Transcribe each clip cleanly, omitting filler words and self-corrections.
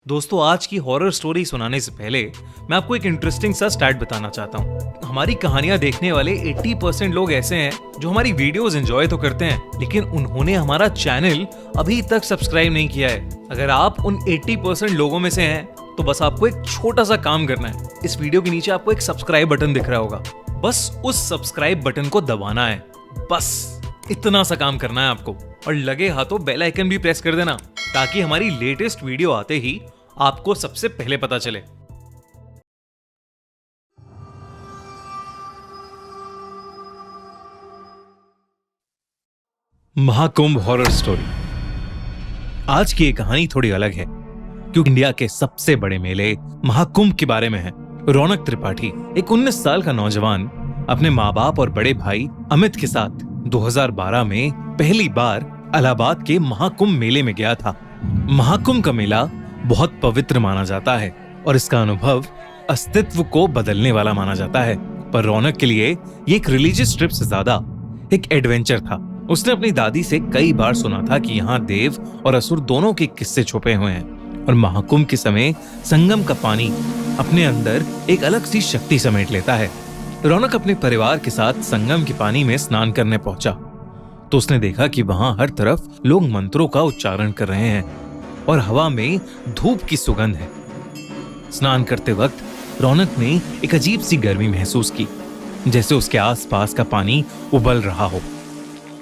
दोस्तों, आज की हॉरर स्टोरी सुनाने से पहले मैं आपको एक इंटरेस्टिंग सा स्टैट बताना चाहता हूँ। हमारी कहानियां देखने वाले 80% लोग ऐसे हैं जो हमारी वीडियोस एंजॉय तो करते हैं, लेकिन उन्होंने हमारा चैनल अभी तक सब्सक्राइब नहीं किया है। अगर आप उन 80% लोगों में से हैं तो बस आपको एक छोटा सा काम करना है। इस वीडियो के नीचे आपको एक सब्सक्राइब बटन दिख रहा होगा, बस उस सब्सक्राइब बटन को दबाना है। बस इतना सा काम करना है आपको, और लगे हाथों बेल आइकन भी प्रेस कर देना ताकि हमारी लेटेस्ट वीडियो आते ही आपको सबसे पहले पता चले। Mahakumbh horror story. आज की ये कहानी थोड़ी अलग है क्योंकि इंडिया के सबसे बड़े मेले महाकुंभ के बारे में है। रौनक त्रिपाठी, एक 19 साल का नौजवान, अपने माँ बाप और बड़े भाई अमित के साथ 2012 में पहली बार इलाहाबाद के महाकुंभ मेले में गया था। महाकुंभ का मेला बहुत पवित्र माना जाता है और इसका अनुभव अस्तित्व को बदलने वाला माना जाता है, पर रौनक के लिए ये एक रिलीजियस ट्रिप से ज्यादा एक एडवेंचर था। उसने अपनी दादी से कई बार सुना था कि यहाँ देव और असुर दोनों के किस्से छुपे हुए हैं और महाकुंभ के समय संगम का पानी अपने अंदर एक अलग सी शक्ति समेट लेता है। रौनक अपने परिवार के साथ संगम के पानी में स्नान करने पहुंचा तो उसने देखा कि वहां हर तरफ लोग मंत्रों का उच्चारण कर रहे हैं और हवा में धूप की सुगंध है। स्नान करते वक्त रौनक ने एक अजीब सी गर्मी महसूस की, जैसे उसके आसपास का पानी उबल रहा हो।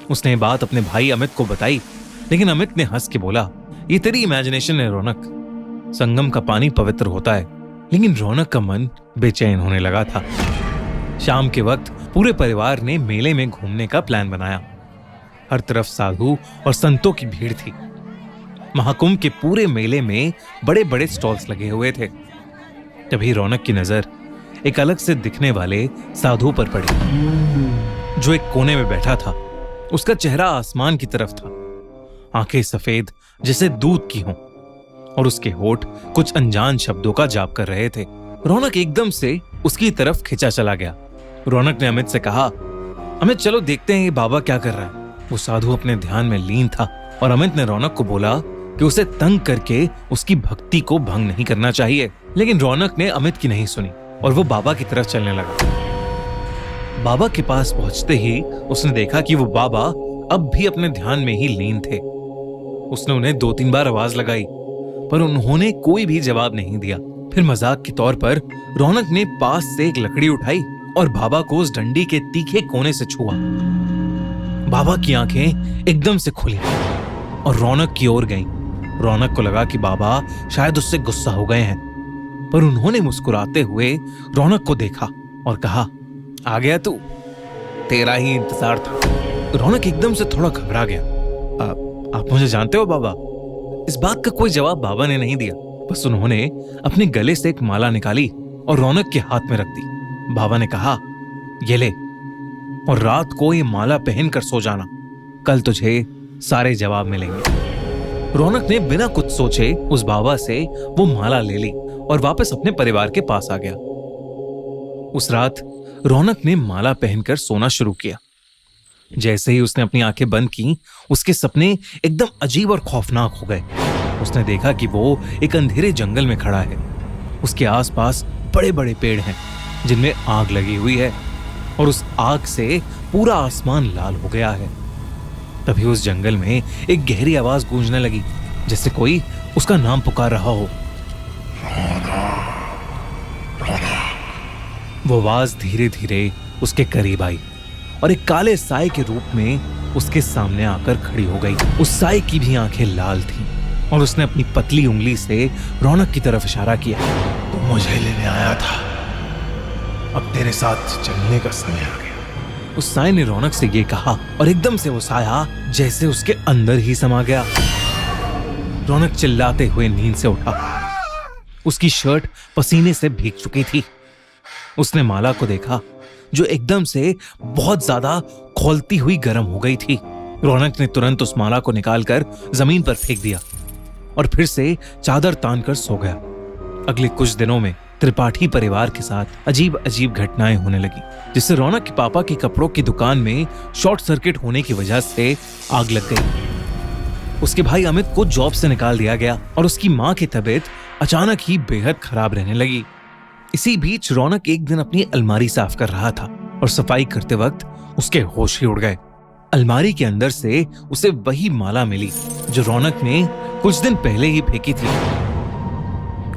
उसने बात अपने भाई अमित को बताई, लेकिन अमित ने हंस के बोला, ये तेरी इमेजिनेशन है रौनक, संगम का पानी पवित्र होता है। लेकिन रौनक का मन बेचैन होने लगा था। शाम के वक्त पूरे परिवार ने मेले में घूमने का प्लान बनाया। हर तरफ साधु और संतों की भीड़ थी। महाकुंभ के पूरे मेले में बड़े बड़े स्टॉल्स लगे हुए थे। तभी रौनक की नजर एक अलग से दिखने वाले साधु पर पड़ी, जो एक कोने में बैठा था। उसका चेहरा आसमान की तरफ था, आंखें सफेद जैसे दूध की हों और उसके होठ कुछ अनजान शब्दों का जाप कर रहे थे। रौनक एकदम से उसकी तरफ खिंचा चला गया। रौनक ने अमित से कहा, अमित चलो देखते हैं ये बाबा क्या कर रहा है। वो साधु अपने ध्यान में लीन था और अमित ने रौनक को बोला कि उसे तंग करके उसकी भक्ति को भंग नहीं करना चाहिए। लेकिन रौनक ने अमित की नहीं सुनी और वो बाबा की तरफ चलने लगा। बाबा के पास पहुंचते ही उसने देखा कि वो बाबा अब भी अपने ध्यान में ही लीन थे। उसने उन्हें 2-3 बार आवाज लगाई, पर उन्होंने कोई भी जवाब नहीं दिया। फिर मजाक के तौर पर रौनक ने पास से एक लकड़ी उठाई और बाबा को उस डंडी के तीखे कोने से छुआ। बाबा की आंखें एकदम से खुली और रौनक की ओर गईं। रौनक को लगा कि बाबा शायद उससे गुस्सा हो गए हैं, पर उन्होंने मुस्कुराते हुए रौनक को देखा और कहा, आ गया तू, तेरा ही इंतजार था। रौनक एकदम से थोड़ा घबरा गया। आप मुझे जानते हो बाबा? इस बात का कोई जवाब बाबा ने नहीं दिया, बस उन्होंने अपने गले से एक माला निकाली और रौनक के हाथ में रख दी। बाबा ने कहा, ये ले और रात को ये माला पहनकर सो जाना, कल तुझे सारे जवाब मिलेंगे। रौनक ने बिना कुछ सोचे उस बाबा से वो माला ले ली और वापस अपने परिवार के पास आ गया। उस रात रौनक ने माला पहनकर सोना शुरू किया। जैसे ही उसने अपनी आंखें बंद की, उसके सपने एकदम अजीब और खौफनाक हो गए। उसने देखा कि वो एक अंधेरे जंगल में खड़ा है। उसके आसपास बड़े बड़े पेड़ हैं जिनमें आग लगी हुई है और उस आग से पूरा आसमान लाल हो गया है। तभी उस जंगल में एक गहरी आवाज गूंजने लगी, जैसे कोई उसका नाम पुकार रहा हो। वो आवाज धीरे धीरे उसके करीब आई और एक काले साए के रूप में उसके सामने आकर खड़ी हो गई। उस साए की भी आंखें लाल थीं और उसने अपनी पतली उंगली से रौनक की तरफ इशारा किया। तो मुझे लेने आया था, अब तेरे साथ चलने का समय आ गया। उस साए ने रौनक से ये कहा और एकदम से वो साया जैसे उसके अंदर ही समा गया। रौनक चिल्लाते हुए नींद से उठा। उसकी शर्ट पसीने से भीग चुकी थी। उसने माला को देखा जो एकदम से बहुत ज्यादा खौलती हुई गर्म हो गई थी। रौनक ने तुरंत उस माला को निकालकर जमीन पर फेंक दिया और फिर से चादर तानकर सो गया। अगले कुछ दिनों में त्रिपाठी परिवार के साथ अजीब अजीब घटनाएं होने लगी, जिससे रौनक के पापा की कपड़ों की दुकान में शॉर्ट सर्किट होने की वजह से आग लग गई। उसके भाई अमित को जॉब से निकाल दिया गया और उसकी मां की तबीयत अचानक ही बेहद खराब रहने लगी। इसी बीच रौनक एक दिन अपनी अलमारी साफ कर रहा था और सफाई करते वक्त उसके होश ही उड़ गए। अलमारी के अंदर से उसे वही माला मिली जो रौनक ने कुछ दिन पहले ही फेंकी थी।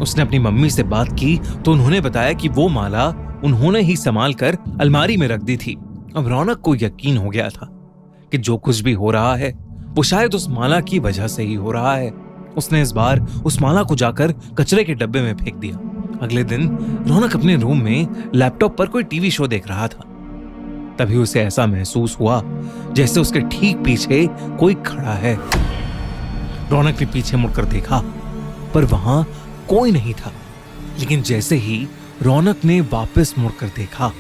उसने अपनी मम्मी से बात की तो उन्होंने बताया कि वो माला उन्होंने ही संभाल कर अलमारी में रख दी थी। अब रौनक को यकीन हो गया था कि जो कुछ भी हो रहा है वो शायद उस माला की वजह से ही हो रहा है। उसने इस बार उस माला को जाकर कचरे के डब्बे में फेंक दिया। अगले दिन रौनक अपने रूम में लैपटॉप पर कोई टीवी शो देख रहा था। तभी उसे ऐसा महसूस हुआ जैसे उसके ठीक पीछे कोई खड़ा है। रौनक ने पीछे मुड़कर देखा पर वहां कोई नहीं था। लेकिन जैसे ही रौनक ने वापस मुड़कर देखा,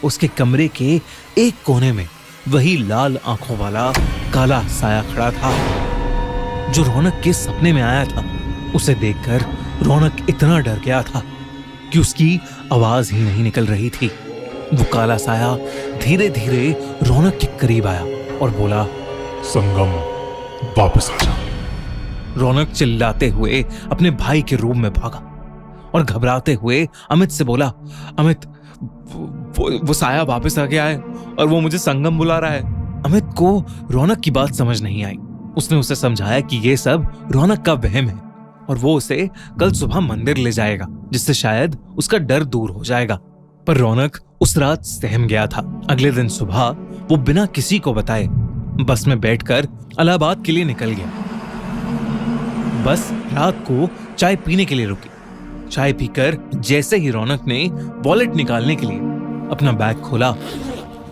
उसके कमरे के एक कोने में वही लाल आंखों वाला काला साया खड़ा था जो रौनक के सपने में आया था। उसे देखकर रौनक इतना डर गया था कि उसकी आवाज ही नहीं निकल रही थी। वो काला साया धीरे धीरे रौनक के करीब आया और बोला, संगम, वापस आ जा। रौनक चिल्लाते हुए अपने भाई के रूम में भागा और घबराते हुए अमित से बोला, अमित, वो साया वापस आ गया है और वो मुझे संगम बुला रहा है। अमित को रौनक की बात समझ नहीं आई। उसने उसे समझाया कि ये सब रौनक का वहम है और वो उसे कल सुबह मंदिर ले जाएगा जिससे शायद उसका डर दूर हो जाएगा। पर रौनक उस रात सहम गया था। अगले दिन सुबह वो बिना किसी को बताए बस में बैठकर इलाहाबाद के लिए निकल गया। बस रात को चाय पीने के लिए रुकी। चाय पीकर जैसे ही रौनक ने वॉलेट निकालने के लिए अपना बैग खोला,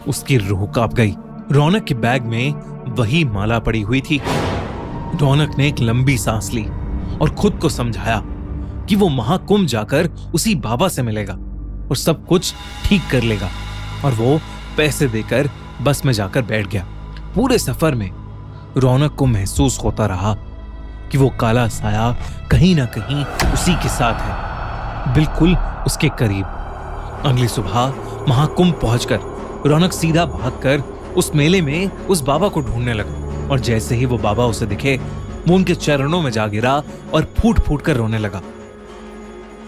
उसकी रूह कांप गई। रौनक के बैग में वही माला पड़ी हुई थी। रौनक ने एक लंबी सांस ली और खुद को समझाया कि वो महाकुंभ जाकर उसी बाबा से मिलेगा और सब कुछ ठीक कर लेगा। और वो पैसे देकर बस में जाकर बैठ गया। पूरे सफर में रौनक को महसूस होता रहा कि वो काला साया कहीं ना कहीं उसी के साथ है, बिल्कुल उसके करीब। अगली सुबह महाकुंभ पहुंचकर रौनक सीधा भागकर उस मेले में उस बाबा को ढूंढने लगा और जैसे ही वो बाबा उसे दिखे, वो उनके चरणों में जा गिरा और फूट फूट कर रोने लगा।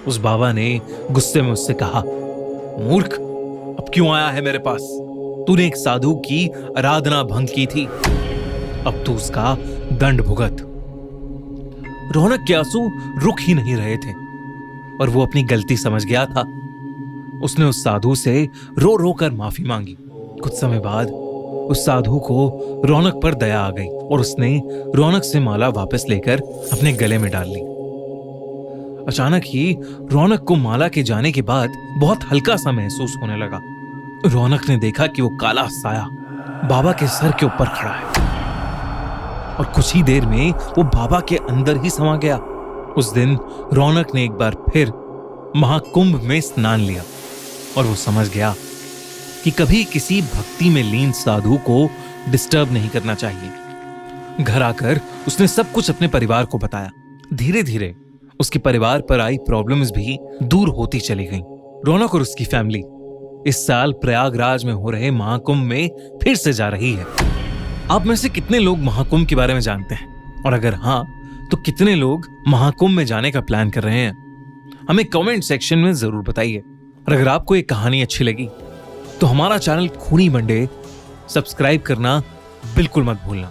उस बाबा ने गुस्से में उससे कहा, मूर्ख, अब क्यों आया है मेरे पास? तूने एक साधु की आराधना भंग की थी, अब तू उसका दंड भुगत। रौनक के आंसू रुक ही नहीं रहे थे और वो अपनी गलती समझ गया था। उसने उस साधु से रो रो कर माफी मांगी। कुछ समय बाद उस साधु को रौनक पर दया आ गई और उसने रौनक से माला वापस लेकर अपने गले में डाल ली। अचानक ही रौनक को माला के जाने के बाद बहुत हल्का सा महसूस होने लगा। रौनक ने देखा कि वो काला साया बाबा के सर के ऊपर खड़ा है और कुछ ही देर में वो बाबा के अंदर ही समा गया। उस दिन रौनक ने एक बार फिर महाकुंभ में स्नान लिया और वो समझ गया कि कभी किसी भक्ति में लीन साधु को डिस्टर्ब नहीं करना चाहिए। घर आकर उसने सब कुछ अपने परिवार को बताया। धीरे धीरे उसके परिवार पर आई प्रॉब्लम्स भी दूर होती चली गईं। रौनक और उसकी फैमिली इस साल प्रयागराज में हो रहे महाकुंभ में फिर से जा रही है। आप में से कितने लोग महाकुंभ के बारे में जानते हैं? और अगर हाँ, तो कितने लोग महाकुंभ में जाने का प्लान कर रहे हैं? हमें कमेंट सेक्शन में जरूर बताइए। और अगर आपको ये कहानी अच्छी लगी तो हमारा चैनल खूनी मंडे सब्सक्राइब करना बिल्कुल मत भूलना।